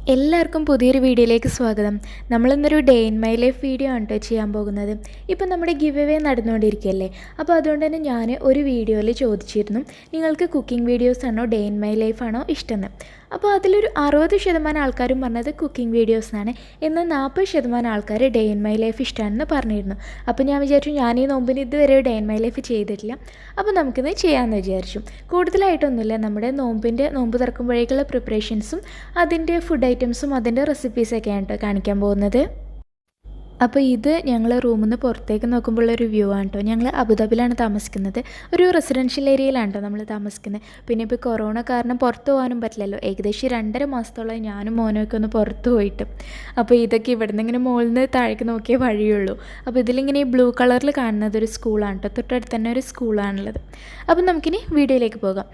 എല്ലാവർക്കും പുതിയൊരു വീഡിയോയിലേക്ക് സ്വാഗതം. നമ്മളിന്നൊരു day in my life video ആണ് കേട്ടോ ചെയ്യാൻ പോകുന്നത്. ഇപ്പം നമ്മുടെ ഗിവ് അവേ നടന്നുകൊണ്ടിരിക്കുകയല്ലേ, അപ്പോൾ അതുകൊണ്ട് തന്നെ ഞാൻ ഒരു വീഡിയോയിൽ ചോദിച്ചിരുന്നു നിങ്ങൾക്ക് കുക്കിംഗ് വീഡിയോസാണോ ഡേ ഇൻ മൈ ലൈഫാണോ ഇഷ്ടമെന്ന്. അപ്പോൾ അതിലൊരു 60% ആൾക്കാരും പറഞ്ഞത് കുക്കിംഗ് വീഡിയോസാണ്, എന്നാൽ 40% ആൾക്കാർ ഡേ ഇൻ മൈ ലൈഫ് ഇഷ്ടമാണെന്ന് പറഞ്ഞിരുന്നു. അപ്പോൾ ഞാൻ വിചാരിച്ചു ഞാൻ ഈ നോമ്പിന് ഇതുവരെ ഡേ ഇൻ മൈ ലൈഫ് ചെയ്തിട്ടില്ല, അപ്പോൾ നമുക്കിത് ചെയ്യാമെന്ന് വിചാരിച്ചു. കൂടുതലായിട്ടൊന്നുമില്ല, നമ്മുടെ നോമ്പ് തുറക്കുമ്പോഴേക്കുള്ള പ്രിപ്പറേഷൻസും അതിൻ്റെ ഫുഡ് ഐറ്റംസും അതിൻ്റെ റെസിപ്പീസൊക്കെയാണ് കേട്ടോ കാണിക്കാൻ പോകുന്നത്. അപ്പോൾ ഇത് ഞങ്ങൾ റൂമിൽ നിന്ന് പുറത്തേക്ക് നോക്കുമ്പോഴുള്ളൊരു വ്യൂ ആണ് കേട്ടോ. ഞങ്ങൾ അബുദാബിയിലാണ് താമസിക്കുന്നത്, ഒരു റെസിഡൻഷ്യൽ ഏരിയയിലാണ് കേട്ടോ നമ്മൾ താമസിക്കുന്നത്. പിന്നെ ഇപ്പോൾ കൊറോണ കാരണം പുറത്ത് പോകാനും പറ്റില്ലല്ലോ. ഏകദേശം 2.5 മാസത്തോളം ഞാനും മോനൊക്കെ ഒന്ന് പുറത്ത് പോയിട്ട്. അപ്പോൾ ഇതൊക്കെ ഇവിടെ നിന്ന് ഇങ്ങനെ മുകളിൽ നിന്ന് താഴേക്ക് നോക്കിയേ വഴിയുള്ളൂ. അപ്പോൾ ഇതിലിങ്ങനെ ഈ ബ്ലൂ കളറിൽ കാണുന്നത് ഒരു സ്കൂളാണ് കേട്ടോ, തൊട്ടടുത്ത് തന്നെ ഒരു സ്കൂളാണുള്ളത്. അപ്പോൾ നമുക്കിനി വീഡിയോയിലേക്ക് പോകാം.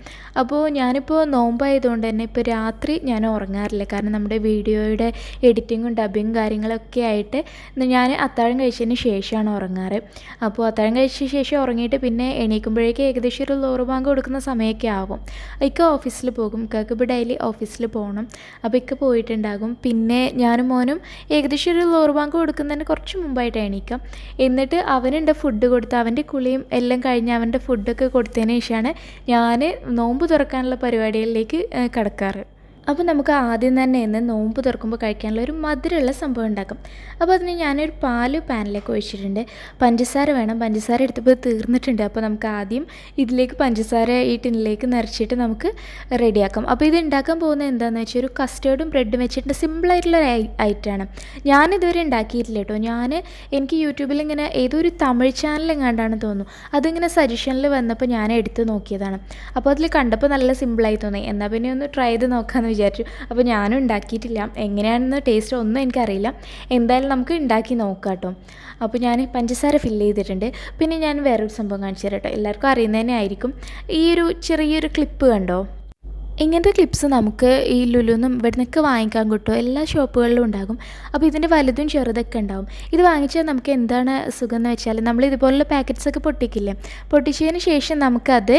അപ്പോൾ ഞാനിപ്പോൾ നോമ്പായതുകൊണ്ട് തന്നെ ഇപ്പോൾ രാത്രി ഞാൻ ഉറങ്ങാറില്ല, കാരണം നമ്മുടെ വീഡിയോയുടെ എഡിറ്റിങ്ങും ഡബിങ്ങും കാര്യങ്ങളൊക്കെ ആയിട്ട് ഞാൻ അത്താഴം കഴിച്ചതിന് ശേഷമാണ് ഉറങ്ങാറ്. അപ്പോൾ അത്താഴം കഴിച്ച ശേഷം ഉറങ്ങിയിട്ട് പിന്നെ എണീക്കുമ്പോഴേക്കും ഏകദേശം ഒരു ലോറ് ബാങ്ക് കൊടുക്കുന്ന സമയമൊക്കെ ആവും. ഇക്ക ഓഫീസിൽ പോകും, ഇക്കക്ക് ഇപ്പോൾ ഡെയിലി ഓഫീസിൽ പോകണം. അപ്പോൾ ഇക്ക പോയിട്ടുണ്ടാകും. പിന്നെ ഞാനും മോനും ഏകദേശം ഒരു ലോറ് ബാങ്ക് കൊടുക്കുന്നതിന് കുറച്ച് മുമ്പായിട്ട് എണീക്കാം. എന്നിട്ട് അവനുണ്ട് ഫുഡ് കൊടുത്ത് അവൻ്റെ കുളിയും എല്ലാം കഴിഞ്ഞ് അവൻ്റെ ഫുഡൊക്കെ കൊടുത്തതിന് ശേഷമാണ് ഞാൻ നോമ്പ് തുറക്കാനുള്ള പരിപാടികളിലേക്ക് കടക്കാറ്. അപ്പോൾ നമുക്ക് ആദ്യം തന്നെ ഇന്ന് നോമ്പ് തുറക്കുമ്പോൾ കഴിക്കാനുള്ള ഒരു മധുരമുള്ള സംഭവം ഉണ്ടാക്കും. അപ്പോൾ അതിന് ഞാനൊരു പാനിലേക്ക് ഒഴിച്ചിട്ടുണ്ട്. പഞ്ചസാര വേണം, പഞ്ചസാര എടുത്തപ്പോൾ തീർന്നിട്ടുണ്ട്. അപ്പോൾ നമുക്ക് ആദ്യം ഇതിലേക്ക് പഞ്ചസാര ഈ ടിന്നിലേക്ക് നിറച്ചിട്ട് നമുക്ക് റെഡിയാക്കാം. അപ്പോൾ ഇത് ഉണ്ടാക്കാൻ പോകുന്നത് എന്താണെന്ന് വെച്ചാൽ ഒരു കസ്റ്റേർഡും ബ്രെഡും വെച്ചിട്ട് സിമ്പിളായിട്ടുള്ളൊരു ഐറ്റമാണ്. ഞാനിതുവരെ ഉണ്ടാക്കിയിട്ടില്ല കേട്ടോ. എനിക്ക് യൂട്യൂബിൽ ഇങ്ങനെ ഏതൊരു തമിഴ് ചാനലെങ്ങാണ്ടാണ് തോന്നുന്നു, അതിങ്ങനെ സജഷനിൽ വന്നപ്പോൾ ഞാൻ എടുത്ത് നോക്കിയതാണ്. അപ്പോൾ അതിൽ കണ്ടപ്പോൾ നല്ല സിമ്പിളായി തോന്നി, എന്നാൽ പിന്നെ ഒന്ന് ട്രൈ ചെയ്ത് നോക്കാമെന്ന് വിചാരിച്ചു. അപ്പോൾ ഞാനും ഉണ്ടാക്കിയിട്ടില്ല, എങ്ങനെയാണെന്ന് ടേസ്റ്റ് ഒന്നും എനിക്കറിയില്ല. എന്തായാലും നമുക്ക് ഉണ്ടാക്കി നോക്കാം കേട്ടോ. അപ്പോൾ ഞാൻ പഞ്ചസാര ഫില്ല് ചെയ്തിട്ടുണ്ട്. പിന്നെ ഞാൻ വേറൊരു സംഭവം കാണിച്ചു തരാം കേട്ടോ, എല്ലാവർക്കും അറിയുന്നതന്നെ ആയിരിക്കും. ഈ ഒരു ചെറിയൊരു ക്ലിപ്പ് കണ്ടോ, ഇങ്ങനത്തെ ക്ലിപ്സ് നമുക്ക് ഈ ലുലുന്നും ഇവിടെ നിന്നൊക്കെ വാങ്ങിക്കാൻ കിട്ടും, എല്ലാ ഷോപ്പുകളിലും ഉണ്ടാകും. അപ്പോൾ ഇതിൻ്റെ വലുതും ചെറുതൊക്കെ ഉണ്ടാകും. ഇത് വാങ്ങിച്ചാൽ നമുക്ക് എന്താണ് സുഖം എന്ന് വെച്ചാൽ നമ്മൾ ഇതുപോലുള്ള പാക്കറ്റ്സൊക്കെ പൊട്ടിക്കില്ലേ, പൊട്ടിച്ചതിന് ശേഷം നമുക്കത്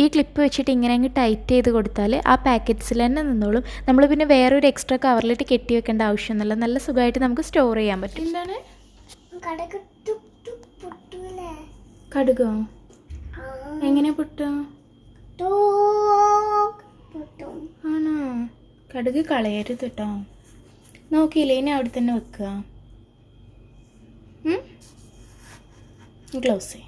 ഈ ക്ലിപ്പ് വെച്ചിട്ട് ഇങ്ങനെ അങ്ങ് ടൈറ്റ് ചെയ്ത് കൊടുത്താൽ ആ പാക്കറ്റ്സിൽ തന്നെ നിന്നോളും. നമ്മൾ പിന്നെ വേറൊരു എക്സ്ട്രാ കവറിലിട്ട് കെട്ടി വെക്കേണ്ട ആവശ്യമൊന്നുമില്ല, നല്ല സുഖമായിട്ട് നമുക്ക് സ്റ്റോർ ചെയ്യാൻ പറ്റും. എന്താണ് കടുകോ, എങ്ങനെ പൊട്ടുക? ആണോ, കടുക് കളയരുത് കേട്ടോ. നോക്കിയില്ലേ, ഇനി അവിടെ തന്നെ വെക്കുക. ഗ്ലൗസ്.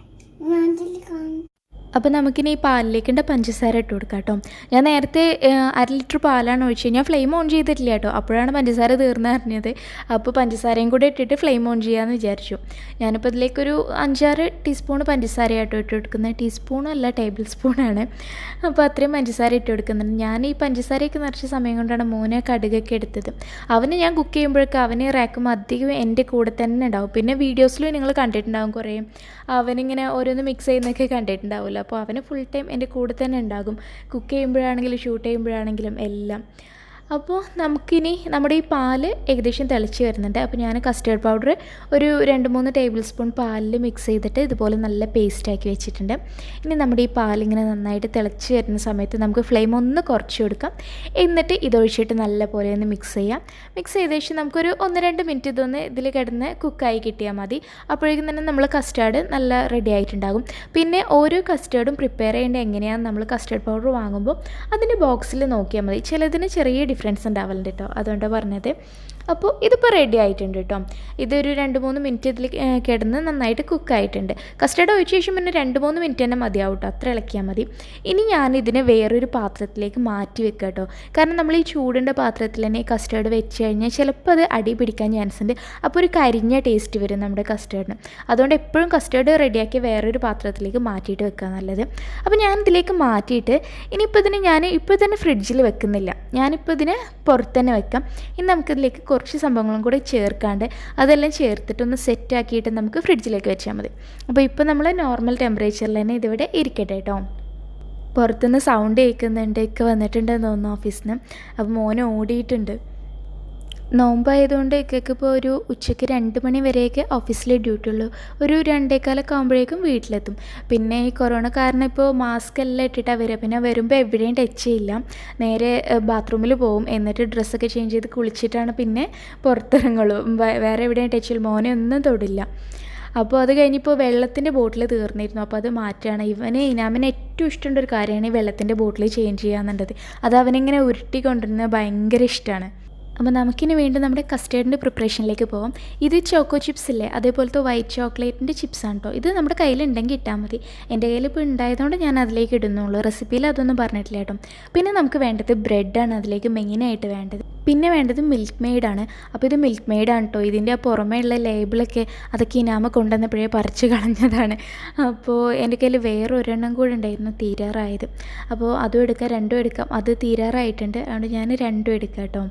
അപ്പോൾ നമുക്കിനി ഈ പാലിലേക്കുണ്ട പഞ്ചസാര ഇട്ട് കൊടുക്കാം കേട്ടോ. ഞാൻ നേരത്തെ 1/2 ലിറ്റർ പാലാണ് ഒഴിച്ചത്. ഞാൻ ഫ്ലെയിം ഓൺ ചെയ്തിട്ടില്ല കേട്ടോ, അപ്പോഴാണ് പഞ്ചസാര തീർന്ന് അറിഞ്ഞത്. അപ്പോൾ പഞ്ചസാരയും കൂടെ ഇട്ടിട്ട് ഫ്ലെയിം ഓൺ ചെയ്യാമെന്ന് വിചാരിച്ചു. ഞാനിപ്പോൾ ഇതിലേക്കൊരു 5-6 ടീസ്പൂൺ പഞ്ചസാരയായിട്ടോ ഇട്ട് കൊടുക്കുന്നത്. ടീസ്പൂണല്ല, ടേബിൾ സ്പൂണാണ്. അപ്പോൾ അത്രയും പഞ്ചസാര ഇട്ട് കൊടുക്കുന്നുണ്ട്. ഞാൻ ഈ പഞ്ചസാരയൊക്കെ നിറച്ച സമയം കൊണ്ടാണ് മോനെ കടുകൊക്കെ എടുത്തത്. അവന് ഞാൻ കുക്ക് ചെയ്യുമ്പോഴൊക്കെ അവന് റാക്കും അധികം എൻ്റെ കൂടെ തന്നെ ഉണ്ടാവും. പിന്നെ വീഡിയോസിലും നിങ്ങൾ കണ്ടിട്ടുണ്ടാകും കുറേ, അവനിങ്ങനെ ഓരോന്ന് മിക്സ് ചെയ്യുന്നതൊക്കെ കണ്ടിട്ടുണ്ടാവില്ല. അപ്പോൾ അവന് ഫുൾ ടൈം എൻ്റെ കൂടെ തന്നെ ഉണ്ടാകും, കുക്ക് ചെയ്യുമ്പോഴാണെങ്കിലും ഷൂട്ട് ചെയ്യുമ്പോഴാണെങ്കിലും എല്ലാം. അപ്പോൾ നമുക്കിനി നമ്മുടെ ഈ പാല് ഏകദേശം തിളച്ച് വരുന്നുണ്ട്. അപ്പോൾ ഞാൻ കസ്റ്റേർഡ് പൗഡർ ഒരു 2-3 ടേബിൾ സ്പൂൺ പാലിൽ മിക്സ് ചെയ്തിട്ട് ഇതുപോലെ നല്ല പേസ്റ്റാക്കി വെച്ചിട്ടുണ്ട്. ഇനി നമ്മുടെ ഈ പാലിങ്ങനെ നന്നായിട്ട് തിളച്ച് വരുന്ന സമയത്ത് നമുക്ക് ഫ്ലെയിം ഒന്ന് കുറച്ച് കൊടുക്കാം. എന്നിട്ട് ഇതൊഴിച്ചിട്ട് നല്ല പോലെ ഒന്ന് മിക്സ് ചെയ്യാം. മിക്സ് ചെയ്ത ശേഷം നമുക്കൊരു 1-2 മിനിറ്റ് ഇതൊന്ന് ഇതിൽ കിടന്ന് കുക്കായി കിട്ടിയാൽ മതി. അപ്പോഴേക്കും തന്നെ നമ്മൾ കസ്റ്റാർഡ് നല്ല റെഡി ആയിട്ടുണ്ടാകും. പിന്നെ ഓരോ കസ്റ്റാർഡും പ്രിപ്പയർ ചെയ്യേണ്ടത് എങ്ങനെയാണ് നമ്മൾ കസ്റ്റേർഡ് പൗഡർ വാങ്ങുമ്പോൾ അതിൻ്റെ ബോക്സിൽ നോക്കിയാൽ മതി. ചിലതിന് ചെറിയ ഡിഫറൻസ് ഉണ്ടാവലുണ്ട് കേട്ടോ, അതുകൊണ്ടാണ് പറഞ്ഞത്. അപ്പോൾ ഇതിപ്പോൾ റെഡി ആയിട്ടുണ്ട് കേട്ടോ. ഇതൊരു 2-3 മിനിറ്റ് ഇതിൽ കിടന്ന് നന്നായിട്ട് കുക്കായിട്ടുണ്ട്. കസ്റ്റർഡ് ഒഴിച്ച ശേഷം പിന്നെ 2-3 മിനിറ്റ് തന്നെ മതിയാവും കേട്ടോ, അത്ര ഇളക്കിയാൽ മതി. ഇനി ഞാനിതിനെ വേറൊരു പാത്രത്തിലേക്ക് മാറ്റി വെക്കുക കേട്ടോ, കാരണം നമ്മൾ ഈ ചൂടിൻ്റെ പാത്രത്തിൽ തന്നെ ഈ കസ്റ്റേർഡ് വെച്ച് കഴിഞ്ഞാൽ ചിലപ്പോൾ അത് അടി പിടിക്കാൻ ചാൻസ് ഉണ്ട്. അപ്പോൾ ഒരു കരിഞ്ഞ ടേസ്റ്റ് വരും നമ്മുടെ കസ്റ്റേർഡിന്. അതുകൊണ്ട് എപ്പോഴും കസ്റ്റേർഡ് റെഡിയാക്കി വേറൊരു പാത്രത്തിലേക്ക് മാറ്റിയിട്ട് വെക്കുക നല്ലത്. അപ്പോൾ ഞാൻ ഇതിലേക്ക് മാറ്റിയിട്ട് ഇനിയിപ്പോൾ ഇതിന് ഞാൻ ഇപ്പോൾ തന്നെ ഫ്രിഡ്ജിൽ വെക്കുന്നില്ല, ഞാനിപ്പോൾ ഇതിനെ പുറത്ത് തന്നെ വെക്കാം. ഇനി നമുക്കിതിലേക്ക് കുറച്ച് സംഭവങ്ങളും കൂടെ ചേർക്കാണ്ട് അതെല്ലാം ചേർത്തിട്ടൊന്ന് സെറ്റാക്കിയിട്ട് നമുക്ക് ഫ്രിഡ്ജിലേക്ക് വെച്ചാൽ മതി. അപ്പോൾ ഇപ്പോൾ നമ്മൾ നോർമൽ ടെമ്പറേച്ചറിൽ തന്നെ ഇതിവിടെ ഇരിക്കട്ടെ കേട്ടോ. പുറത്തുനിന്ന് സൗണ്ട് കേൾക്കുന്നുണ്ട്, ഒക്കെ വന്നിട്ടുണ്ടെന്ന് തോന്നുന്നു ഓഫീസിൽ നിന്ന്. അപ്പോൾ മോനെ ഓടിയിട്ടുണ്ട്. നോമ്പായതുകൊണ്ട് ഇക്കയ്ക്കിപ്പോൾ ഒരു ഉച്ചയ്ക്ക് 2 മണി വരെയൊക്കെ ഓഫീസിൽ ഡ്യൂട്ടി ഉള്ളൂ. ഒരു 2:15 ആകുമ്പോഴേക്കും വീട്ടിലെത്തും. പിന്നെ ഈ കൊറോണ കാരണം ഇപ്പോൾ മാസ്ക് എല്ലാം ഇട്ടിട്ടാണ് വരിക. പിന്നെ വരുമ്പോൾ എവിടെയും ടച്ച് ചെയ്യില്ല, നേരെ ബാത്റൂമിൽ പോകും. എന്നിട്ട് ഡ്രസ്സൊക്കെ ചേഞ്ച് ചെയ്ത് കുളിച്ചിട്ടാണ് പിന്നെ പുറത്തിറങ്ങുള്ളൂ. വേറെ എവിടെയും ടച്ച് ചെയ്യില്ല, മോനെ ഒന്നും തൊടില്ല. അപ്പോൾ അത് കഴിഞ്ഞിപ്പോൾ വെള്ളത്തിൻ്റെ ബോട്ടിൽ തീർന്നിരുന്നു. അപ്പോൾ അത് മാറ്റുകയാണ്. ഇനാമിന് ഏറ്റവും ഇഷ്ടമുള്ള ഒരു കാര്യമാണ് ഈ വെള്ളത്തിൻ്റെ ബോട്ടിൽ ചേഞ്ച് ചെയ്യാന്നുള്ളത്. അത് അവനിങ്ങനെ ഉരുട്ടി കൊണ്ടുവരുന്നത് ഭയങ്കര ഇഷ്ടമാണ്. അപ്പോൾ നമുക്കിനി വീണ്ടും നമ്മുടെ കസ്റ്റേർഡിൻ്റെ പ്രിപ്പറേഷനിലേക്ക് പോകാം. ഇത് ചോക്കോ ചിപ്സ് ഇല്ലേ, അതേപോലത്തെ വൈറ്റ് ചോക്ലേറ്റിൻ്റെ ചിപ്സാണ് കേട്ടോ. ഇത് നമ്മുടെ കയ്യിലുണ്ടെങ്കിൽ ഇട്ടാൽ മതി. എൻ്റെ കയ്യിൽ ഇപ്പോൾ ഉണ്ടായതുകൊണ്ട് ഞാൻ അതിലേക്ക് ഇടുന്നുള്ളൂ. റെസിപ്പിയിൽ അതൊന്നും പറഞ്ഞിട്ടില്ല കേട്ടോ. പിന്നെ നമുക്ക് വേണ്ടത് ബ്രെഡാണ് അതിലേക്ക് മെയിനായിട്ട് വേണ്ടത്. പിന്നെ വേണ്ടത് മിൽക്ക് മെയ്ഡാണ്. അപ്പോൾ ഇത് മിൽക്ക് മെയ്ഡാണ് കേട്ടോ. ഇതിൻ്റെ ആ പുറമേ ഉള്ള ലേബിളൊക്കെ അതൊക്കെ ഇനാമ കൊണ്ടുവന്നപ്പോഴേ പറിച്ച് കളഞ്ഞതാണ്. അപ്പോൾ എൻ്റെ കയ്യിൽ വേറെ ഒരെണ്ണം കൂടെ ഉണ്ടായിരുന്നു തീരാറായത്. അപ്പോൾ അതും എടുക്കാം, രണ്ടും എടുക്കാം. അത് തീരാറായിട്ടുണ്ട്, അതുകൊണ്ട് ഞാൻ രണ്ടും എടുക്കാം കേട്ടോ.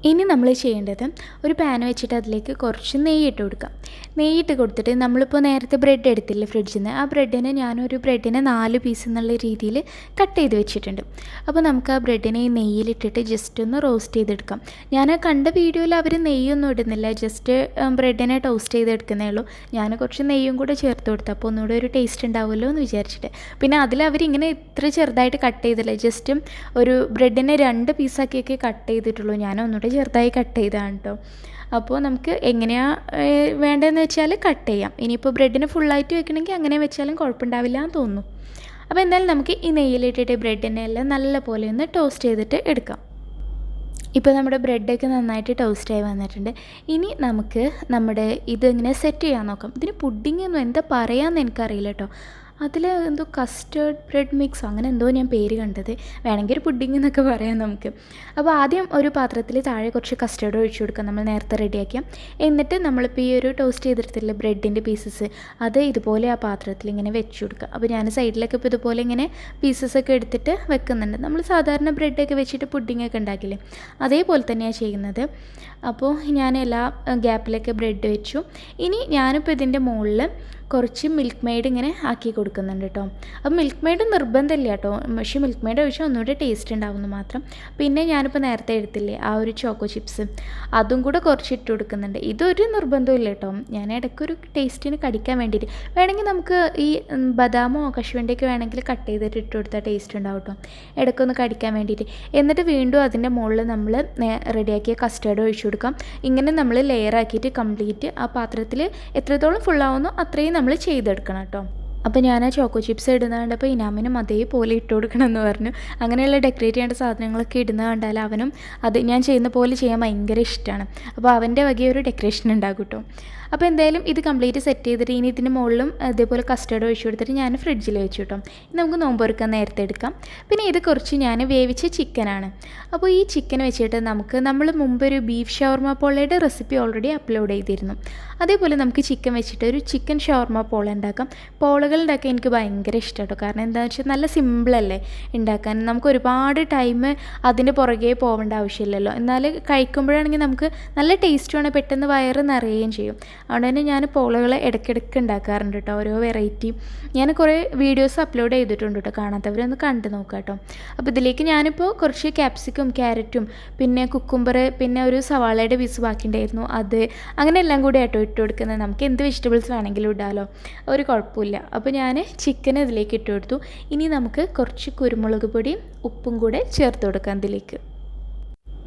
ഇനി നമ്മൾ ചെയ്യേണ്ടത് ഒരു പാൻ വെച്ചിട്ട് അതിലേക്ക് കുറച്ച് നെയ്യിട്ട് കൊടുക്കാം. നെയ്യിട്ട് കൊടുത്തിട്ട് നമ്മളിപ്പോൾ നേരത്തെ ബ്രെഡ് എടുത്തില്ലേ ഫ്രിഡ്ജിൽ നിന്ന്, ആ ബ്രെഡിനെ ഞാനൊരു ബ്രെഡിനെ 4 പീസ് എന്നുള്ള രീതിയിൽ കട്ട് ചെയ്ത് വെച്ചിട്ടുണ്ട്. അപ്പോൾ നമുക്ക് ആ ബ്രെഡിനെ ഈ നെയ്യിലിട്ടിട്ട് ജസ്റ്റ് ഒന്ന് റോസ്റ്റ് ചെയ്തെടുക്കാം. ഞാൻ കണ്ട വീഡിയോയിൽ അവർ നെയ്യൊന്നും ഇടുന്നില്ല, ജസ്റ്റ് ബ്രെഡിനെ ടോസ്റ്റ് ചെയ്തെടുക്കുന്നേ ഉള്ളൂ. ഞാൻ കുറച്ച് നെയ്യും കൂടെ ചേർത്ത് കൊടുത്തു, അപ്പോൾ ഒന്നുകൂടെ ഒരു ടേസ്റ്റ് ഉണ്ടാവുമല്ലോ എന്ന് വിചാരിച്ചിട്ട്. പിന്നെ അതിലവരിങ്ങനെ ഇത്ര ചെറുതായിട്ട് കട്ട് ചെയ്തില്ല, ജസ്റ്റ് ഒരു ബ്രെഡിനെ 2 പീസാക്കിയൊക്കെ കട്ട് ചെയ്തിട്ടുള്ളൂ. ഞാൻ ഒന്നുകൂടെ ചെറുതായി കട്ട് ചെയ്താണ് കേട്ടോ. അപ്പോൾ നമുക്ക് എങ്ങനെയാണ് വേണ്ടതെന്ന് വെച്ചാൽ കട്ട് ചെയ്യാം. ഇനിയിപ്പോൾ ബ്രെഡിന് ഫുള്ളായിട്ട് വെക്കണമെങ്കിൽ അങ്ങനെ വെച്ചാലും കുഴപ്പമുണ്ടാവില്ല എന്ന് തോന്നുന്നു. അപ്പോൾ എന്തായാലും നമുക്ക് ഈ നെയ്യിലിട്ടിട്ട് ബ്രെഡിനെ എല്ലാം നല്ല പോലെ ഒന്ന് ടോസ്റ്റ് ചെയ്തിട്ട് എടുക്കാം. ഇപ്പോൾ നമ്മുടെ ബ്രെഡൊക്കെ നന്നായിട്ട് ടോസ്റ്റായി വന്നിട്ടുണ്ട്. ഇനി നമുക്ക് നമ്മുടെ ഇതിങ്ങനെ സെറ്റ് ചെയ്യാൻ നോക്കാം. ഇതിന് പുഡിംഗ് ഒന്നും എന്താ പറയാമെന്ന് എനിക്കറിയില്ല കേട്ടോ. അതിൽ എന്തോ കസ്റ്റേർഡ് ബ്രെഡ് മിക്സ് അങ്ങനെ എന്തോ ഞാൻ പേര് കണ്ടത്, വേണമെങ്കിൽ ഒരു പുഡിംഗ് എന്നൊക്കെ പറയാം നമുക്ക്. അപ്പോൾ ആദ്യം ഒരു പാത്രത്തിൽ താഴെ കുറച്ച് കസ്റ്റേർഡ് ഒഴിച്ചു കൊടുക്കാം, നമ്മൾ നേരത്തെ റെഡിയാക്കിയാൽ. എന്നിട്ട് നമ്മളിപ്പോൾ ഈ ഒരു ടോസ്റ്റ് ചെയ്തെടുത്തില്ല ബ്രെഡിൻ്റെ പീസസ്, അത് ഇതുപോലെ ആ പാത്രത്തിൽ ഇങ്ങനെ വെച്ച് കൊടുക്കുക. അപ്പോൾ ഞാൻ സൈഡിലൊക്കെ ഇപ്പോൾ ഇതുപോലെ ഇങ്ങനെ പീസസൊക്കെ എടുത്തിട്ട് വെക്കുന്നുണ്ട്. നമ്മൾ സാധാരണ ബ്രെഡൊക്കെ വെച്ചിട്ട് പുഡിങ്ങൊക്കെ ഉണ്ടാക്കില്ലേ, അതേപോലെ തന്നെയാണ് ചെയ്യുന്നത്. അപ്പോൾ ഞാൻ എല്ലാ ഗ്യാപ്പിലൊക്കെ ബ്രെഡ് വെച്ചു. ഇനി ഞാനിപ്പോൾ ഇതിൻ്റെ മുകളിൽ കുറച്ച് മിൽക്ക് മെയ്ഡ് ഇങ്ങനെ ആക്കി കൊടുക്കുന്നുണ്ട് കേട്ടോ. അപ്പോൾ മിൽക്ക് മെയ്ഡ് നിർബന്ധമില്ല കേട്ടോ, പക്ഷേ മിൽക്ക് മെയ്ഡ് ഒഴിച്ചാൽ ഒന്നുകൂടെ ടേസ്റ്റ് ഉണ്ടാവുമെന്ന് മാത്രം. പിന്നെ ഞാനിപ്പോൾ നേരത്തെ എടുത്തില്ലേ ആ ഒരു ചോക്കോ ചിപ്സ്, അതും കൂടെ കുറച്ച് ഇട്ട് കൊടുക്കുന്നുണ്ട്. ഇതൊരു നിർബന്ധമില്ല കേട്ടോ, ഞാൻ ഇടയ്ക്കൊരു ടേസ്റ്റിന് കടിക്കാൻ വേണ്ടിയിട്ട്. വേണമെങ്കിൽ നമുക്ക് ഈ ബദാമോ കശുവണ്ടിയൊക്കെ വേണമെങ്കിൽ കട്ട് ചെയ്തിട്ട് ഇട്ട് കൊടുത്താൽ ടേസ്റ്റ് ഉണ്ടാവും കേട്ടോ, ഇടയ്ക്കൊന്ന് കടിക്കാൻ വേണ്ടിയിട്ട്. എന്നിട്ട് വീണ്ടും അതിൻ്റെ മുകളിൽ നമ്മൾ റെഡിയാക്കിയ കസ്റ്റേർഡ് ഒഴിച്ചു കൊടുക്കാം. ഇങ്ങനെ നമ്മൾ ലെയർ ആക്കിയിട്ട് കംപ്ലീറ്റ് ആ പാത്രത്തിൽ എത്രത്തോളം ഫുള്ളാവുന്നോ അത്രയും നമ്മൾ ചെയ്തെടുക്കണം കേട്ടോ. അപ്പോൾ ഞാൻ ആ ചോക്കോ ചിപ്സ് ഇടുന്നത് കണ്ടപ്പോൾ ഇനാമിനും അതേപോലെ ഇട്ട് കൊടുക്കണമെന്ന് പറഞ്ഞു. അങ്ങനെയുള്ള ഡെക്കറേറ്റ് ചെയ്യേണ്ട സാധനങ്ങളൊക്കെ ഇടുന്നത് കണ്ടാൽ അവനും അത് ഞാൻ ചെയ്യുന്ന പോലെ ചെയ്യാൻ ഭയങ്കര ഇഷ്ടമാണ്. അപ്പോൾ അവൻ്റെ വകയൊരു ഡെക്കറേഷൻ ഉണ്ടാകും കേട്ടോ. അപ്പോൾ എന്തായാലും ഇത് കംപ്ലീറ്റ് സെറ്റ് ചെയ്തിട്ട് ഇനി ഇതിന് മുകളിലും ഇതേപോലെ കസ്റ്റേർഡ് ഒഴിച്ചു കൊടുത്തിട്ട് ഞാൻ ഫ്രിഡ്ജിൽ വെച്ചു കേട്ടോ. ഇനി നമുക്ക് നോമ്പ് തുറക്കാൻ നേരത്തെ എടുക്കാം. പിന്നെ ഇത് കുറച്ച് ഞാൻ വേവിച്ച ചിക്കനാണ്. അപ്പോൾ ഈ ചിക്കൻ വെച്ചിട്ട് നമ്മൾ മുമ്പൊരു ബീഫ് ഷവർമ പോളയുടെ റെസിപ്പി ഓൾറെഡി അപ്ലോഡ് ചെയ്തിരുന്നു. അതേപോലെ നമുക്ക് ചിക്കൻ വെച്ചിട്ട് ഒരു ചിക്കൻ ഷവർമ പോള ഉണ്ടാക്കാം. പോളകൾ ഉണ്ടാക്കാൻ എനിക്ക് ഭയങ്കര ഇഷ്ടം കേട്ടോ, കാരണം എന്താണെന്ന് വെച്ചാൽ നല്ല സിമ്പിളല്ലേ ഉണ്ടാക്കാൻ. നമുക്ക് ഒരുപാട് ടൈം അതിൻ്റെ പുറകെ പോകേണ്ട ആവശ്യമില്ലല്ലോ, എന്നാൽ കഴിക്കുമ്പോഴാണെങ്കിൽ നമുക്ക് നല്ല ടേസ്റ്റുമാണ്, പെട്ടെന്ന് വയറ് നിറയുകയും ചെയ്യും. അതുകൊണ്ട് തന്നെ ഞാൻ പോളകൾ ഇടയ്ക്കിടയ്ക്ക് ഉണ്ടാക്കാറുണ്ട് കേട്ടോ, ഓരോ വെറൈറ്റി. ഞാൻ കുറേ വീഡിയോസ് അപ്ലോഡ് ചെയ്തിട്ടുണ്ട് കേട്ടോ, കാണാത്തവരൊന്ന് കണ്ടു നോക്കാം കേട്ടോ. അപ്പോൾ ഇതിലേക്ക് ഞാനിപ്പോൾ കുറച്ച് ക്യാപ്സിക്കും ക്യാരറ്റും പിന്നെ കുക്കുംബർ പിന്നെ ഒരു സവാളയുടെ പീസ് ബാക്കിയുണ്ടായിരുന്നു, അത് അങ്ങനെ എല്ലാം കൂടി ആട്ടോ ഇട്ട് കൊടുക്കുന്നത്. നമുക്ക് എന്ത് വെജിറ്റബിൾസ് വേണമെങ്കിലും ഇടാമല്ലോ, ഒരു കുഴപ്പമില്ല. അപ്പോൾ ഞാൻ ചിക്കൻ ഇതിലേക്ക് ഇട്ട് കൊടുത്തു. ഇനി നമുക്ക് കുറച്ച് കുരുമുളക് പൊടിയും ഉപ്പും കൂടെ ചേർത്ത് കൊടുക്കാം ഇതിലേക്ക്.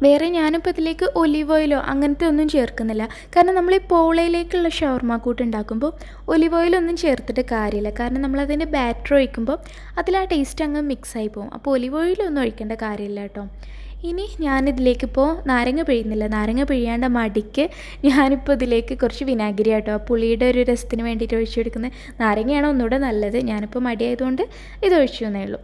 വേറെ ഞാനിപ്പോൾ ഇതിലേക്ക് ഒലിവ് ഓയിലോ അങ്ങനത്തെ ഒന്നും ചേർക്കുന്നില്ല, കാരണം നമ്മൾ ഈ പോളയിലേക്കുള്ള ഷവർമ കൂട്ട് ഉണ്ടാക്കുമ്പോൾ ഒലിവ് ഓയിലൊന്നും ചേർത്തിട്ട് കാര്യമില്ല, കാരണം നമ്മളതിൻ്റെ ബാറ്റർ ഒഴിക്കുമ്പോൾ അതിൽ ആ ടേസ്റ്റ് അങ്ങ് മിക്സായി പോകും. അപ്പോൾ ഒലിവ് ഓയിലൊന്നും ഒഴിക്കേണ്ട കാര്യമില്ല കേട്ടോ. ഇനി ഞാനിതിലേക്കിപ്പോൾ നാരങ്ങ പിഴിയുന്നില്ല, നാരങ്ങ പിഴിയാണ്ട മടിക്ക് ഞാനിപ്പോൾ ഇതിലേക്ക് കുറച്ച് വിനാഗിരി കേട്ടോ, പുളിയുടെ ഒരു രസത്തിന് വേണ്ടിയിട്ട് ഒഴിച്ചു കൊടുക്കുന്നത്. നാരങ്ങയാണ് ഒന്നുകൂടെ നല്ലത്, ഞാനിപ്പോൾ മടിയായതുകൊണ്ട് ഇത് ഒഴിച്ചു എന്നേ ഉള്ളൂ.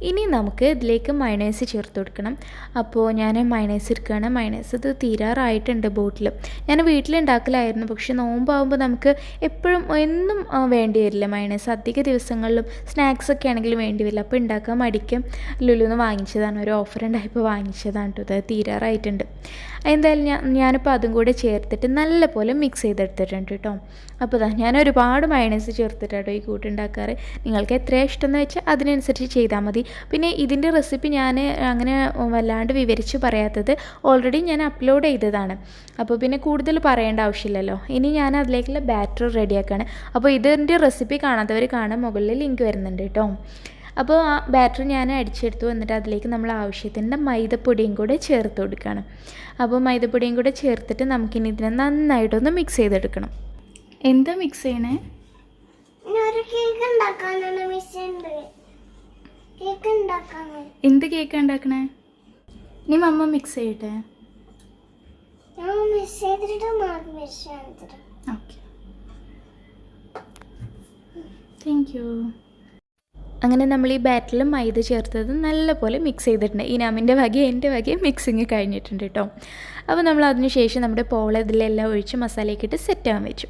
ഇനി നമുക്ക് ഇതിലേക്ക് മയണൈസ് ചേർത്ത് കൊടുക്കണം. അപ്പോൾ ഞാൻ മയണൈസ് എടുക്കുകയാണ്. മയണൈസ് ഇത് തീരാറായിട്ടുണ്ട് ബോട്ടിൽ. ഞാൻ വീട്ടിലുണ്ടാക്കലായിരുന്നു, പക്ഷേ നോമ്പാകുമ്പോൾ നമുക്ക് എപ്പോഴും എന്നും വേണ്ടി വരില്ല മയണൈസ്, അധിക ദിവസങ്ങളിലും സ്നാക്സൊക്കെ ആണെങ്കിലും വേണ്ടി വരില്ല. അപ്പോൾ ഉണ്ടാക്കാൻ മടിക്കും ലുലുന്ന് വാങ്ങിച്ചതാണ്, ഒരു ഓഫർ ഉണ്ടായപ്പോൾ വാങ്ങിച്ചതാണ് കേട്ടോ. അത് തീരാറായിട്ടുണ്ട്. എന്തായാലും ഞാനിപ്പോൾ അതും കൂടെ ചേർത്തിട്ട് നല്ലപോലെ മിക്സ് ചെയ്തെടുത്തിട്ടുണ്ട് കേട്ടോ. അപ്പോൾ ഞാൻ ഒരുപാട് മയണൈസ് ചേർത്തിട്ടാട്ടോ ഈ കൂട്ടുണ്ടാക്കാറ്. നിങ്ങൾക്ക് എത്രയാണ് ഇഷ്ടമെന്ന് വെച്ചാൽ അതിനനുസരിച്ച് ചെയ്താൽ മതി. പിന്നെ ഇതിൻ്റെ റെസിപ്പി ഞാൻ അങ്ങനെ വല്ലാണ്ട് വിവരിച്ച് പറയാത്തത് ഓൾറെഡി ഞാൻ അപ്ലോഡ് ചെയ്തതാണ്. അപ്പോൾ പിന്നെ കൂടുതൽ പറയേണ്ട ആവശ്യമില്ലല്ലോ. ഇനി ഞാൻ അതിലേക്കുള്ള ബാറ്റർ റെഡിയാക്കുകയാണ്. അപ്പോൾ ഇതിൻ്റെ റെസിപ്പി കാണാത്തവർ കാണാൻ മുകളിൽ ലിങ്ക് വരുന്നുണ്ട് കേട്ടോ. അപ്പോൾ ആ ബാറ്റർ ഞാൻ അടിച്ചെടുത്തു. എന്നിട്ട് അതിലേക്ക് നമ്മൾ ആവശ്യത്തിൻ്റെ മൈദപ്പൊടിയും കൂടെ ചേർത്ത് കൊടുക്കുകയാണ്. അപ്പോൾ മൈദപ്പൊടിയും കൂടെ ചേർത്തിട്ട് നമുക്കിനി ഇതിനെ നന്നായിട്ടൊന്ന് മിക്സ് ചെയ്തെടുക്കണം. എന്താ മിക്സ് ചെയ്യണേ? എന്ത് കേക്ക് ഉണ്ടാക്കണേ? നീ മമ്മ മിക്സ് ചെയ്യട്ടെ. Thank you. അങ്ങനെ നമ്മൾ ഈ ബാറ്ററിൽ മൈദ ചേർത്തത് നല്ലപോലെ മിക്സ് ചെയ്തിട്ടുണ്ട്. ഇനാമിൻ്റെ വകയും എൻ്റെ വകയും മിക്സിങ് കഴിഞ്ഞിട്ടുണ്ട് കേട്ടോ. അപ്പോൾ നമ്മൾ അതിന് ശേഷം നമ്മുടെ പോള ഇതിലെല്ലാം ഒഴിച്ച് മസാലയൊക്കെ ഇട്ട് സെറ്റാകാൻ വെച്ചു.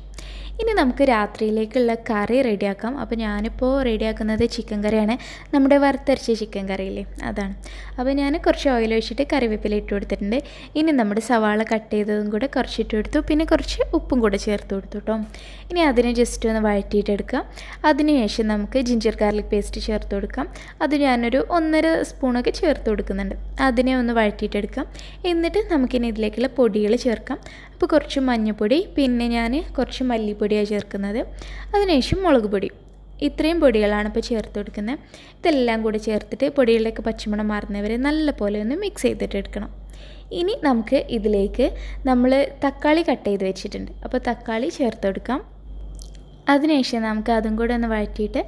ഇനി നമുക്ക് രാത്രിയിലേക്കുള്ള കറി റെഡിയാക്കാം. അപ്പോൾ ഞാനിപ്പോൾ റെഡിയാക്കുന്നത് ചിക്കൻ കറിയാണ്. നമ്മുടെ വറുത്തരച്ച ചിക്കൻ കറിയില്ലേ, അതാണ്. അപ്പോൾ ഞാൻ കുറച്ച് ഓയിൽ ഒഴിച്ചിട്ട് കറിവേപ്പില ഇട്ട് കൊടുത്തിട്ടുണ്ട്. ഇനി നമ്മുടെ സവാള കട്ട് ചെയ്തതും കൂടെ കുറച്ചിട്ട് കൊടുത്തു. പിന്നെ കുറച്ച് ഉപ്പും കൂടെ ചേർത്ത് കൊടുത്തു കേട്ടോ. ഇനി അതിനെ ജസ്റ്റ് ഒന്ന് വഴറ്റിയിട്ടെടുക്കാം. അതിനുശേഷം നമുക്ക് ജിഞ്ചർ ഗാർലിക് പേസ്റ്റ് ചേർത്ത് കൊടുക്കാം. അത് ഞാനൊരു 1.5 സ്പൂണൊക്കെ ചേർത്ത് കൊടുക്കുന്നുണ്ട്. അതിനെ ഒന്ന് വഴറ്റിയിട്ടെടുക്കാം. എന്നിട്ട് നമുക്കിനി ഇതിലേക്കുള്ള പൊടികൾ ചേർക്കാം. അപ്പോൾ കുറച്ച് മഞ്ഞൾപ്പൊടി, പിന്നെ ഞാൻ കുറച്ച് മല്ലിപ്പൊടിയാണ് ചേർക്കുന്നത്. അതിനുശേഷം മുളക് പൊടി. ഇത്രയും പൊടികളാണ് ഇപ്പോൾ ചേർത്ത് കൊടുക്കുന്നത്. ഇതെല്ലാം കൂടി ചേർത്തിട്ട് പൊടികളിലേക്ക് പച്ചമണം മാറുന്നവരെ നല്ലപോലെ ഒന്ന് മിക്സ് ചെയ്തിട്ട് എടുക്കണം. ഇനി നമുക്ക് ഇതിലേക്ക് നമ്മൾ തക്കാളി കട്ട് ചെയ്ത് വെച്ചിട്ടുണ്ട്. അപ്പോൾ തക്കാളി ചേർത്ത് കൊടുക്കാം. അതിനുശേഷം നമുക്ക് അതും കൂടെ ഒന്ന് വഴറ്റിയിട്ട്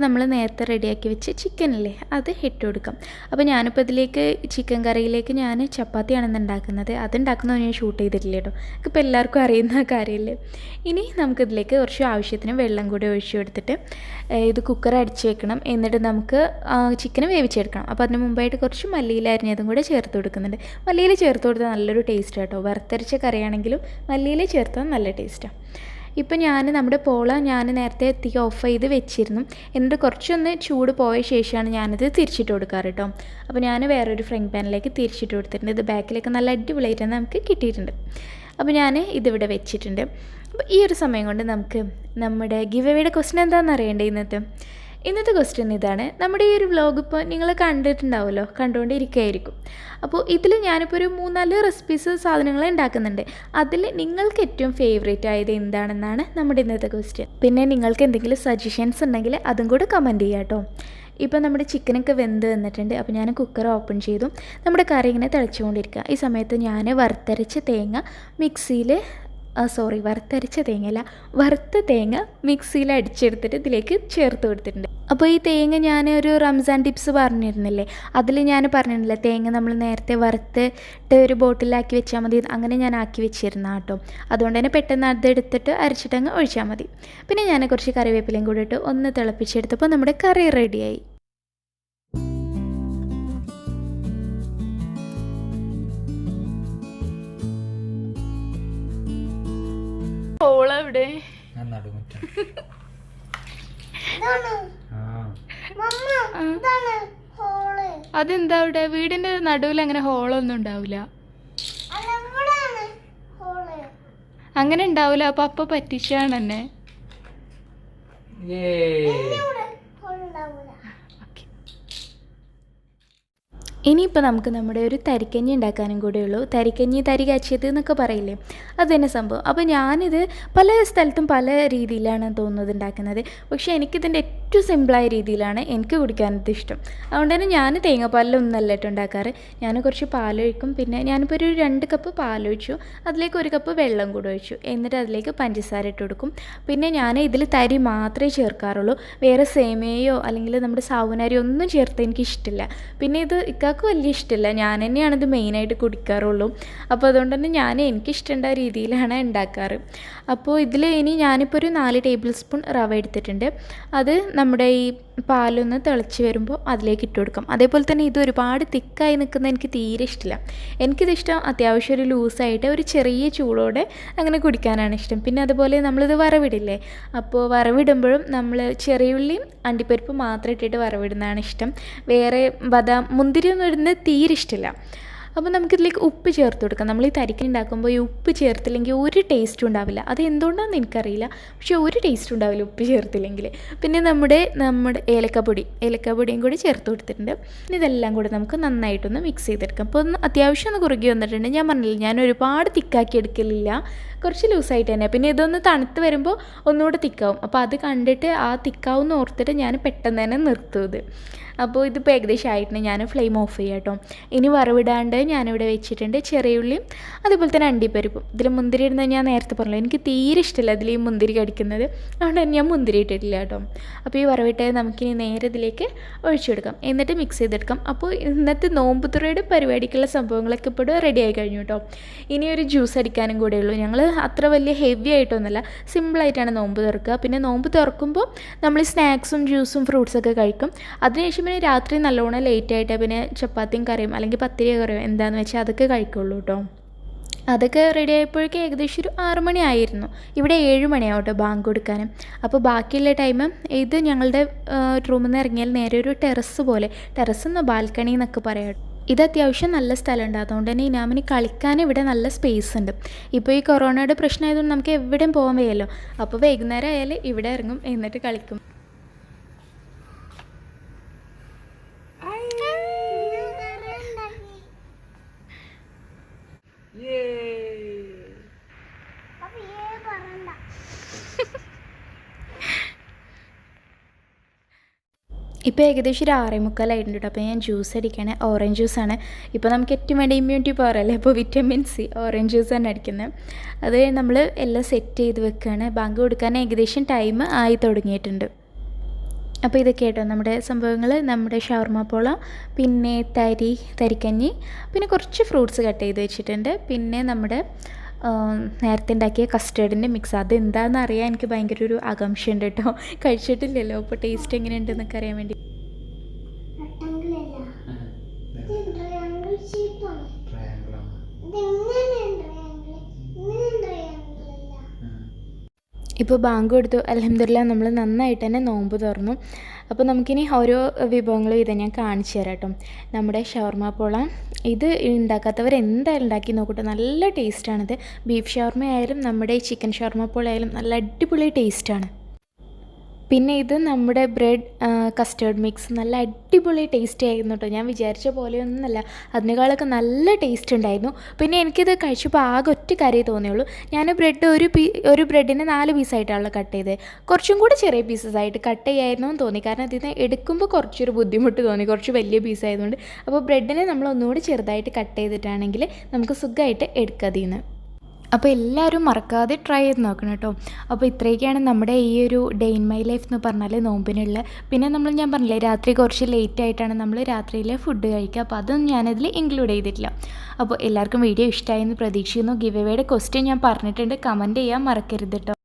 നമ്മൾ നേരത്തെ റെഡിയാക്കി വെച്ച് ചിക്കനില്ലേ അത് ഇട്ട് കൊടുക്കാം. അപ്പോൾ ഞാനിപ്പോൾ ഇതിലേക്ക് ചിക്കൻ കറിയിലേക്ക് ഞാൻ ചപ്പാത്തിയാണെന്ന് ഉണ്ടാക്കുന്നത്. അതുണ്ടാക്കുന്നത് ഞാൻ ഷൂട്ട് ചെയ്തിട്ടില്ല കേട്ടോ. ഇപ്പോൾ എല്ലാവർക്കും അറിയുന്ന കാര്യമല്ലേ. ഇനി നമുക്കിതിലേക്ക് കുറച്ച് ആവശ്യത്തിന് വെള്ളം കൂടി ഒഴിച്ചു കൊടുത്തിട്ട് ഇത് കുക്കർ അടിച്ച് വെക്കണം. എന്നിട്ട് നമുക്ക് ചിക്കൻ വേവിച്ചെടുക്കണം. അപ്പോൾ അതിന് മുമ്പായിട്ട് കുറച്ച് മല്ലിയില അരിഞ്ഞതും കൂടെ ചേർത്ത് കൊടുക്കുന്നുണ്ട്. മല്ലിയില ചേർത്ത് കൊടുത്താൽ നല്ലൊരു ടേസ്റ്റ് കേട്ടോ. വറുത്തരച്ച കറിയാണെങ്കിലും മല്ലിയില ചേർത്താൽ നല്ല ടേസ്റ്റാണ്. ഇപ്പം നമ്മുടെ പോള നേരത്തെ തീ ഓഫ് ചെയ്ത് വെച്ചിരുന്നു. എന്നിട്ട് കുറച്ചൊന്ന് ചൂട് പോയ ശേഷമാണ് ഞാനിത് തിരിച്ചിട്ട് കൊടുക്കാറ് കേട്ടോ. അപ്പോൾ ഞാൻ വേറൊരു ഫ്രൈങ് പാനിലേക്ക് തിരിച്ചിട്ട് കൊടുത്തിട്ടുണ്ട്. ഇത് ബാക്കിലേക്ക് നല്ല അടിപൊളിയായിട്ട് നമുക്ക് കിട്ടിയിട്ടുണ്ട്. അപ്പോൾ ഞാൻ ഇതിവിടെ വെച്ചിട്ടുണ്ട്. അപ്പോൾ ഈ ഒരു സമയം കൊണ്ട് നമുക്ക് നമ്മുടെ ഗിവ് എവേയുടെ ക്വസ്റ്റ്യൻ എന്താണെന്ന് അറിയേണ്ടത് ഇന്നത്തെ ക്വസ്റ്റ്യൻ ഇതാണ്. നമ്മുടെ ഈ ഒരു വ്ലോഗ് ഇപ്പോൾ നിങ്ങൾ കണ്ടിട്ടുണ്ടാവുമല്ലോ, കണ്ടുകൊണ്ടിരിക്കുകയായിരിക്കും. അപ്പോൾ ഇതിൽ ഞാനിപ്പോൾ ഒരു 3-4 റെസിപ്പീസ് സാധനങ്ങൾ ഉണ്ടാക്കുന്നുണ്ട്. അതിൽ നിങ്ങൾക്ക് ഏറ്റവും ഫേവറേറ്റ് ആയത് എന്താണെന്നാണ് നമ്മുടെ ഇന്നത്തെ ക്വസ്റ്റ്യൻ. പിന്നെ നിങ്ങൾക്ക് എന്തെങ്കിലും സജഷൻസ് ഉണ്ടെങ്കിൽ അതും കൂടെ കമൻറ്റ് ചെയ്യാം കേട്ടോ. ഇപ്പോൾ നമ്മുടെ ചിക്കനൊക്കെ വെന്ത് വന്നിട്ടുണ്ട്. അപ്പോൾ ഞാൻ കുക്കർ ഓപ്പൺ ചെയ്തു. നമ്മുടെ കറി ഇങ്ങനെ തിളച്ചുകൊണ്ടിരിക്കുക. ഈ സമയത്ത് ഞാൻ വറുത്തരച്ച തേങ്ങ വറുത്ത തേങ്ങ മിക്സിയിൽ അടിച്ചെടുത്തിട്ട് ഇതിലേക്ക് ചേർത്ത് കൊടുത്തിട്ടുണ്ട്. അപ്പോൾ ഈ തേങ്ങ ഞാൻ ഒരു റംസാൻ ടിപ്സ് പറഞ്ഞിരുന്നില്ലേ, അതിൽ ഞാൻ പറഞ്ഞിരുന്നില്ല തേങ്ങ നമ്മൾ നേരത്തെ വറുത്തിട്ട് ഒരു ബോട്ടിലാക്കി വെച്ചാൽ മതി. അങ്ങനെ ഞാൻ ആക്കി വെച്ചിരുന്ന കേട്ടോ. അതുകൊണ്ട് തന്നെ പെട്ടെന്ന് അതെടുത്തിട്ട് അരച്ചിട്ടങ്ങ് ഒഴിച്ചാൽ മതി. പിന്നെ ഞാൻ കുറച്ച് കറിവേപ്പിലയും കൂടി ഇട്ട് ഒന്ന് തിളപ്പിച്ചെടുത്തപ്പോൾ നമ്മുടെ കറി റെഡിയായി. ഹോളെവിടെ? അതെന്താ അവിടെ? വീടിന്റെ നടുവിൽ അങ്ങനെ ഹോളൊന്നും ഉണ്ടാവില്ല. അങ്ങനെ ഉണ്ടാവില്ല. അപ്പൊ പറ്റിച്ചാണ് എന്നെ. ഇനിയിപ്പോൾ നമുക്ക് നമ്മുടെ ഒരു തരിക്കഞ്ഞി ഉണ്ടാക്കാനും കൂടെ ഉള്ളൂ. തരിക്കഞ്ഞി, തരി കാച്ചിയത് എന്നൊക്കെ പറയില്ലേ, അത് തന്നെ സംഭവം. അപ്പോൾ ഞാനിത് പല സ്ഥലത്തും പല രീതിയിലാണ് തോന്നുന്നത് ഉണ്ടാക്കുന്നത്. പക്ഷേ എനിക്കിതിൻ്റെ ഏറ്റവും സിമ്പിളായ രീതിയിലാണ് എനിക്ക് കുടിക്കാനത് ഇഷ്ടം. അതുകൊണ്ട് തന്നെ ഞാൻ തേങ്ങാപ്പാലിലൊന്നല്ല കേട്ടോ ഉണ്ടാക്കാറ്. ഞാൻ കുറച്ച് പാലൊഴിക്കും. പിന്നെ ഞാനിപ്പോൾ ഒരു 2 കപ്പ് പാലൊഴിച്ചു. അതിലേക്ക് 1 കപ്പ് വെള്ളം കൂടെ ഒഴിച്ചു. എന്നിട്ട് അതിലേക്ക് പഞ്ചസാര ഇട്ട് കൊടുക്കും. പിന്നെ ഞാൻ ഇതിൽ തരി മാത്രമേ ചേർക്കാറുള്ളൂ. വേറെ സേമിയയോ അല്ലെങ്കിൽ നമ്മുടെ സാവുനരിയോ ഒന്നും ചേർത്ത് എനിക്കിഷ്ടമില്ല. പിന്നെ ഇത് വലിയ ഇഷ്ടമില്ല. ഞാൻ തന്നെയാണിത് മെയിനായിട്ട് കുടിക്കാറുള്ളൂ. അപ്പോൾ അതുകൊണ്ട് തന്നെ എനിക്കിഷ്ടമുള്ള രീതിയിലാണ് ഉണ്ടാക്കാറ്. അപ്പോൾ ഇതിൽ ഇനി ഞാനിപ്പോൾ ഒരു 4 ടേബിൾ സ്പൂൺ റവ എടുത്തിട്ടുണ്ട്. അത് നമ്മുടെ ഈ പാലൊന്ന് തിളച്ച് വരുമ്പോൾ അതിലേക്ക് ഇട്ട് കൊടുക്കാം. അതേപോലെ തന്നെ ഇത് ഒരുപാട് തിക്കായി നിൽക്കുന്നത് എനിക്ക് തീരെ ഇഷ്ടമില്ല. എനിക്കിതിഷ്ടം അത്യാവശ്യം ഒരു ലൂസായിട്ട് ഒരു ചെറിയ ചൂടോടെ അങ്ങനെ കുടിക്കാനാണ് ഇഷ്ടം. പിന്നെ അതുപോലെ നമ്മളിത് വറവിടില്ലേ, അപ്പോൾ വറവിടുമ്പോഴും നമ്മൾ ചെറിയുള്ളിയും അണ്ടിപ്പരിപ്പ് മാത്രം ഇട്ടിട്ട് വറവിടുന്നതാണ് ഇഷ്ടം. വേറെ മുന്തിരിയൊന്നും ഇടുന്നത് തീരെ ഇഷ്ടമില്ല. അപ്പോൾ നമുക്കിതിലേക്ക് ഉപ്പ് ചേർത്ത് കൊടുക്കാം. നമ്മൾ ഈ തരിക്കഞ്ഞി ഉണ്ടാക്കുമ്പോൾ ഈ ഉപ്പ് ചേർത്തില്ലെങ്കിൽ ഒരു ടേസ്റ്റും ഉണ്ടാവില്ല. അത് എന്തുകൊണ്ടാണെന്ന് എനിക്കറിയില്ല, പക്ഷേ ഒരു ടേസ്റ്റും ഉണ്ടാവില്ല ഉപ്പ് ചേർത്തില്ലെങ്കിൽ. പിന്നെ നമ്മുടെ ഏലക്കപ്പൊടിയും കൂടി ചേർത്ത് കൊടുത്തിട്ടുണ്ട്. പിന്നെ ഇതെല്ലാം കൂടി നമുക്ക് നന്നായിട്ടൊന്ന് മിക്സ് ചെയ്തെടുക്കാം. അപ്പോൾ ഒന്ന് അത്യാവശ്യം ഒന്ന് കുറുകി വന്നിട്ടുണ്ട്. ഞാൻ പറഞ്ഞില്ല, ഞാൻ ഒരുപാട് തിക്കാക്കി എടുക്കലില്ല, കുറച്ച് ലൂസായിട്ട് തന്നെ. പിന്നെ ഇതൊന്ന് തണുത്ത് വരുമ്പോൾ ഒന്നുകൂടെ തിക്കാവും. അപ്പോൾ അത് കണ്ടിട്ട് ആ തിക്കാവും ഓർത്തിട്ട് ഞാൻ പെട്ടെന്ന് തന്നെ നിർത്തും ഇത്. അപ്പോൾ ഇതിപ്പോൾ ഏകദേശം ആയിട്ടുണ്ട്. ഞാൻ ഫ്ലെയിം ഓഫ് ചെയ്യാം കേട്ടോ. ഇനി വറവിടാണ്ട് ഞാനിവിടെ വെച്ചിട്ടുണ്ട് ചെറിയ ഉള്ളിയും അതുപോലെ തന്നെ അണ്ടിപ്പരിപ്പും. ഇതിൽ മുന്തിരി ഇടുന്നത് ഞാൻ നേരത്തെ പറഞ്ഞല്ലോ, എനിക്ക് തീരെ ഇഷ്ടമില്ല അതിൽ ഈ മുന്തിരി കടിക്കുന്നത്, അതുകൊണ്ട് തന്നെ ഞാൻ മുന്തിരി ഇട്ടിട്ടില്ല കേട്ടോ. അപ്പോൾ ഈ വറവിട്ടത് നമുക്കിനി നേരെ ഇതിലേക്ക് ഒഴിച്ചെടുക്കാം, എന്നിട്ട് മിക്സ് ചെയ്തെടുക്കാം. അപ്പോൾ ഇന്നത്തെ നോമ്പ് തുറയുടെ പരിപാടിക്കുള്ള സംഭവങ്ങളൊക്കെ ഇപ്പോൾ റെഡി ആയി കഴിഞ്ഞു കേട്ടോ. ഇനി ഒരു ജ്യൂസ് അടിക്കാനും കൂടെ ഉള്ളൂ. ഞങ്ങൾ അത്ര വലിയ ഹെവി ആയിട്ടൊന്നുമല്ല, സിമ്പിളായിട്ടാണ് നോമ്പ് തുറക്കുക. പിന്നെ നോമ്പ് തുറക്കുമ്പോൾ നമ്മൾ സ്നാക്സും ജ്യൂസും ഫ്രൂട്ട്സൊക്കെ കഴിക്കും. അതിനുശേഷം പിന്നെ രാത്രി നല്ലോണം ലേറ്റായിട്ട് പിന്നെ ചപ്പാത്തിയും കറിയും അല്ലെങ്കിൽ പത്തിരി കറിയും എന്താണെന്ന് വെച്ചാൽ അതൊക്കെ കഴിക്കുള്ളൂ കേട്ടോ. അതൊക്കെ റെഡി ആയപ്പോഴേക്കും ഏകദേശം ഒരു 6 മണി ആയിരുന്നു. ഇവിടെ 7 മണിയാവും കേട്ടോ ബാങ്ക് കൊടുക്കാനും. അപ്പോൾ ബാക്കിയുള്ള ടൈം ഇത് ഞങ്ങളുടെ റൂമിൽ നിന്ന് ഇറങ്ങിയാൽ നേരെ ഒരു ടെറസ് എന്നോ ബാൽക്കണി എന്നൊക്കെ പറയാം. ഇത് അത്യാവശ്യം നല്ല സ്ഥലമുണ്ട്, അതുകൊണ്ട് തന്നെ ഇനാമിന് കളിക്കാൻ ഇവിടെ നല്ല സ്പേസ് ഉണ്ട്. ഇപ്പോൾ ഈ കൊറോണയുടെ പ്രശ്നമായതുകൊണ്ട് നമുക്ക് എവിടെയും പോകാൻ വയ്യല്ലോ. അപ്പോൾ വൈകുന്നേരം ആയാൽ ഇവിടെ ഇറങ്ങും, എന്നിട്ട് കളിക്കും. ഇപ്പോൾ ഏകദേശം ഒരു 6:45 കേട്ടോ. അപ്പോൾ ഞാൻ ജ്യൂസ് അടിക്കുകയാണ്, ഓറഞ്ച് ജ്യൂസാണ്. ഇപ്പോൾ നമുക്ക് ഏറ്റവും വേണ്ട ഇമ്മ്യൂണിറ്റി പവർ അല്ലേ, അപ്പോൾ വിറ്റമിൻ സി ഓറഞ്ച് ജ്യൂസാണ് അടിക്കുന്നത്. അത് നമ്മൾ എല്ലാം സെറ്റ് ചെയ്ത് വെക്കുകയാണ്. ബാങ്ക് കൊടുക്കാൻ ഏകദേശം ടൈം ആയി തുടങ്ങിയിട്ടുണ്ട്. അപ്പോൾ ഇതൊക്കെ കേട്ടോ നമ്മുടെ സംഭവങ്ങൾ. നമ്മുടെ ഷവർമ പോള, പിന്നെ തരിക്കഞ്ഞി, പിന്നെ കുറച്ച് ഫ്രൂട്ട്സ് കട്ട് ചെയ്ത് വെച്ചിട്ടുണ്ട്. പിന്നെ നമ്മുടെ നേരത്തെ ഉണ്ടാക്കിയ കസ്റ്റേർഡിൻ്റെ മിക്സ്. അതെന്താണെന്ന് അറിയാൻ എനിക്ക് ഭയങ്കര ഒരു ആകാംക്ഷയുണ്ട് കേട്ടോ. കഴിച്ചിട്ടില്ലല്ലോ, അപ്പോൾ ടേസ്റ്റ് എങ്ങനെയുണ്ടെന്നൊക്കെ അറിയാൻ വേണ്ടി. ഇപ്പോൾ ബാങ്ക് കൊടുത്തു, അൽഹംദുലില്ലാഹ് നമ്മൾ നന്നായിട്ട് തന്നെ നോമ്പ് തുറന്നു. അപ്പോൾ നമുക്കിനി ഓരോ വിഭവങ്ങളും ഇത് ഞാൻ കാണിച്ചു തരാം കേട്ടോ. നമ്മുടെ ഷവർമ പോള ഇത് ഉണ്ടാക്കാത്തവർ എന്തായാലും ഉണ്ടാക്കി നോക്കട്ടെ, നല്ല ടേസ്റ്റാണിത്. ബീഫ് ഷവർമ ആയാലും നമ്മുടെ ചിക്കൻ ഷവർമ പോള ആയാലും നല്ല അടിപൊളി ടേസ്റ്റാണ്. പിന്നെ ഇത് നമ്മുടെ ബ്രെഡ് കസ്റ്റേർഡ് മിക്സ് നല്ല അടിപൊളി ടേസ്റ്റ് ആയിരുന്നു കേട്ടോ. ഞാൻ വിചാരിച്ച പോലെയൊന്നുമല്ല, അതിനേക്കാളൊക്കെ നല്ല ടേസ്റ്റ് ഉണ്ടായിരുന്നു. പിന്നെ എനിക്കിത് കഴിച്ചപ്പോൾ ആകെ ഒറ്റ കാര്യമേ തോന്നിയുള്ളൂ. ഞാൻ ബ്രെഡ് ഒരു ബ്രെഡിനെ 4 പീസായിട്ടാണല്ലോ കട്ട് ചെയ്തത്. കുറച്ചും കൂടി ചെറിയ പീസസായിട്ട് കട്ട് ചെയ്യായിരുന്നു എന്ന് തോന്നി, കാരണം ഇതിന് എടുക്കുമ്പോൾ കുറച്ചൊരു ബുദ്ധിമുട്ട് തോന്നി, കുറച്ച് വലിയ പീസായതുകൊണ്ട്. അപ്പോൾ ബ്രെഡിനെ നമ്മൾ ഒന്നുകൂടി ചെറുതായിട്ട് കട്ട് ചെയ്തിട്ടാണെങ്കിൽ നമുക്ക് സുഖമായിട്ട് എടുക്കാം അതിൽ നിന്ന്. അപ്പോൾ എല്ലാവരും മറക്കാതെ ട്രൈ ചെയ്ത് നോക്കണം കേട്ടോ. അപ്പോൾ ഇത്രയൊക്കെയാണ് നമ്മുടെ ഈ ഒരു ഡേ ഇൻ മൈ ലൈഫ് എന്ന് പറഞ്ഞാൽ നോമ്പിനുള്ള. പിന്നെ ഞാൻ പറഞ്ഞില്ലേ, രാത്രി കുറച്ച് ലേറ്റ് ആയിട്ടാണ് നമ്മൾ രാത്രിയിൽ ഫുഡ് കഴിക്കുക. അപ്പോൾ അതൊന്നും ഞാനതിൽ ഇൻക്ലൂഡ് ചെയ്തിട്ടില്ല. അപ്പോൾ എല്ലാവർക്കും വീഡിയോ ഇഷ്ടമായെന്ന് പ്രതീക്ഷിക്കുന്നു. ഗിവ് അവേയുടെ ക്വസ്റ്റ്യൻ ഞാൻ പറഞ്ഞിട്ടുണ്ട്, കമൻറ്റ് ചെയ്യാൻ മറക്കരുത് കേട്ടോ.